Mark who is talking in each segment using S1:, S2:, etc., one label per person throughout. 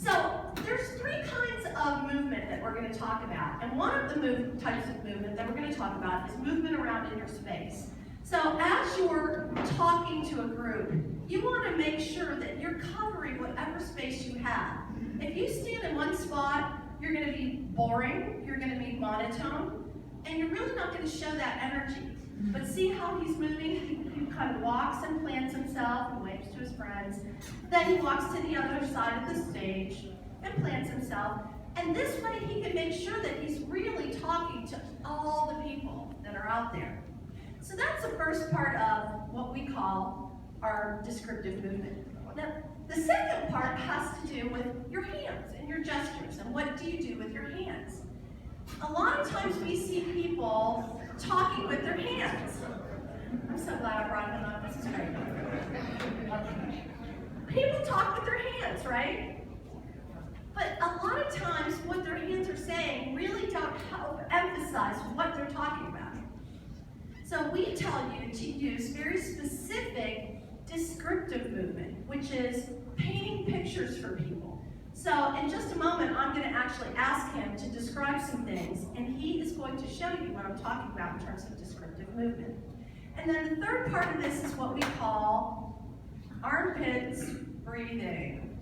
S1: So there's three kinds of movement that we're going to talk about. And one of the types of movement that we're going to talk about is movement around in your space. So as you're talking to a group, you want to make sure that you're covering whatever space you have. If you stand in one spot, you're going to be boring, you're going to be monotone, and you're really not going to show that energy. But see how he's moving? He kind of walks and plants himself and waves to his friends. Then he walks to the other side of the stage and plants himself. And this way he can make sure that he's really talking to all the people that are out there. So that's the first part of what we call our descriptive movement. Now, the second part has to do with your hands and your gestures, and what do you do with your hands? A lot of times we see people talking with their hands. I'm so glad I brought them up, this is great. People talk with their hands, right? But a lot of times what their hands are saying really don't help emphasize what they're talking about. So we tell you to use very specific descriptive movement, which is painting pictures for people. So in just a moment, I'm going to actually ask him to describe some things, and he is going to show you what I'm talking about in terms of descriptive movement. And then the third part of this is what we call armpits breathing.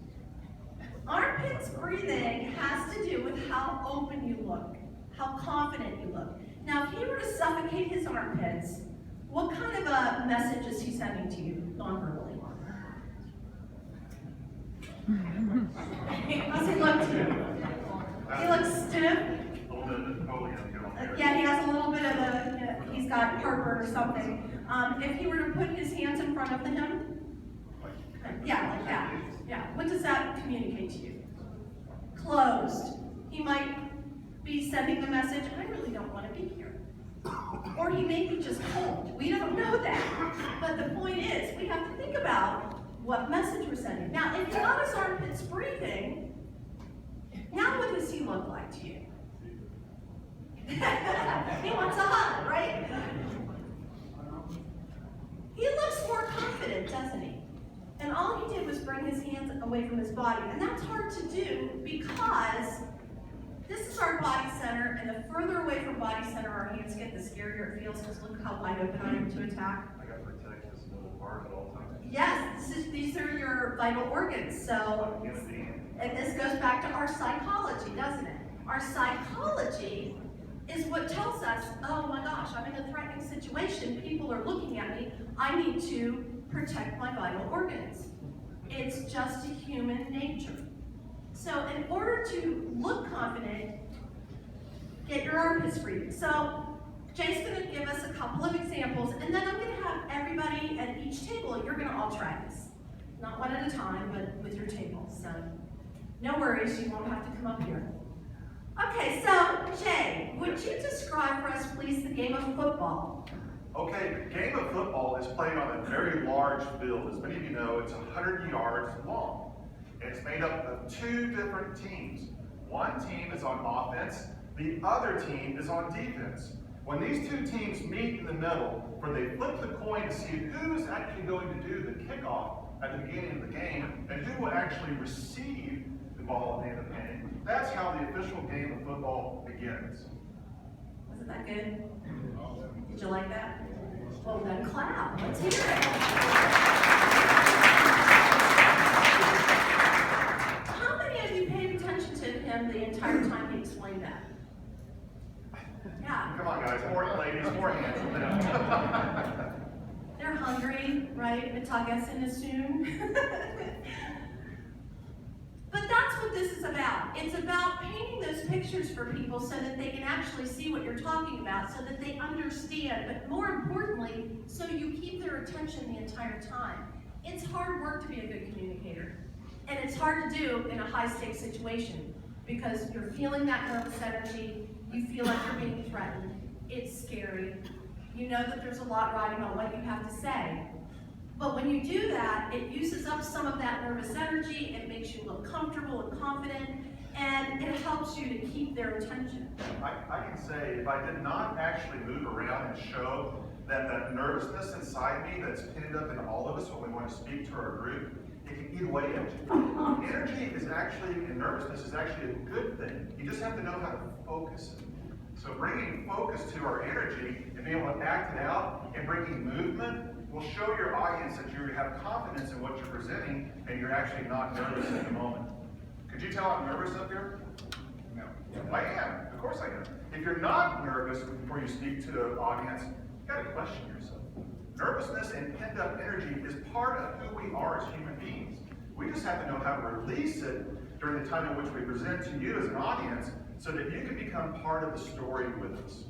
S1: Armpits breathing has to do with how open you look, how confident you look. Now, if he were to suffocate his armpits, what kind of a message is he sending to you non-verbally? How's he look to you? He looks stiff? Yeah, he has a little bit of a, he's got heartburn or something. If he were to put his hands in front of him, yeah, like that. Yeah, what does that communicate to you? Closed. He might be sending the message, I really don't want to be here. Or he may be just cold. We don't know that. But the point is, we have to think about what message we're sending. Now, if he's got his armpits breathing, now what does he look like to you? He wants a hug, right? He looks more confident, doesn't he? And all he did was bring his hands away from his body. And that's hard to do because this is our body center, and the further away from body center our hands get, the scarier it feels, because look how wide open I am to attack.
S2: I got to protect this little part at all times.
S1: Yes, these are your vital organs. So, and this goes back to our psychology, doesn't it? Our psychology is what tells us, oh my gosh, I'm in a threatening situation, people are looking at me, I need to protect my vital organs. It's just a human nature. So in order to look confident, get your armpits breathing. So Jay's going to give us a couple of examples, and then I'm going to have everybody at each table, you're going to all try this. Not one at a time, but with your table. So no worries, you won't have to come up here. Okay, so Jay, would you describe for us, please, the game of football?
S2: Okay, the game of football is played on a very large field. As many of you know, it's 100 yards long. It's made up of two different teams. One team is on offense, the other team is on defense. When these two teams meet in the middle, where they flip the coin to see who's actually going to do the kickoff at the beginning of the game, and who will actually receive the ball at the end of the game, that's how the official game of football begins.
S1: Wasn't that good? Did you like that? Well, then clap. Let's hear it. How many of you paid attention to him the entire time he explained that? Yeah.
S2: Come on, guys. More ladies, more hands than them.
S1: They're hungry, right? Mitagessen is soon. But that's what this is about. It's about painting those pictures for people so that they can actually see what you're talking about, so that they understand, but more importantly, so you keep their attention the entire time. It's hard work to be a good communicator. And it's hard to do in a high-stakes situation because you're feeling that nervous energy, you feel like you're being threatened, it's scary, you know that there's a lot riding on what you have to say. But when you do that, it uses up some of that nervous energy, it makes you look comfortable and confident, and it helps you to keep their attention.
S2: I can say, if I did not actually move around and show that nervousness inside me that's pinned up in all of us when we want to speak to our group, it can eat away at you. Energy is actually, and nervousness is actually a good thing. You just have to know how to focus it. So bringing focus to our energy and being able to act it out and bringing movement will show your audience that you have confidence in what you're presenting and you're actually not nervous at the moment. Could you tell I'm nervous up here? No. I am. Of course I am. If you're not nervous before you speak to the audience, you got to question yourself. Nervousness and pent-up energy is part of who we are as human beings. We just have to know how to release it during the time in which we present to you as an audience so that you can become part of the story with us.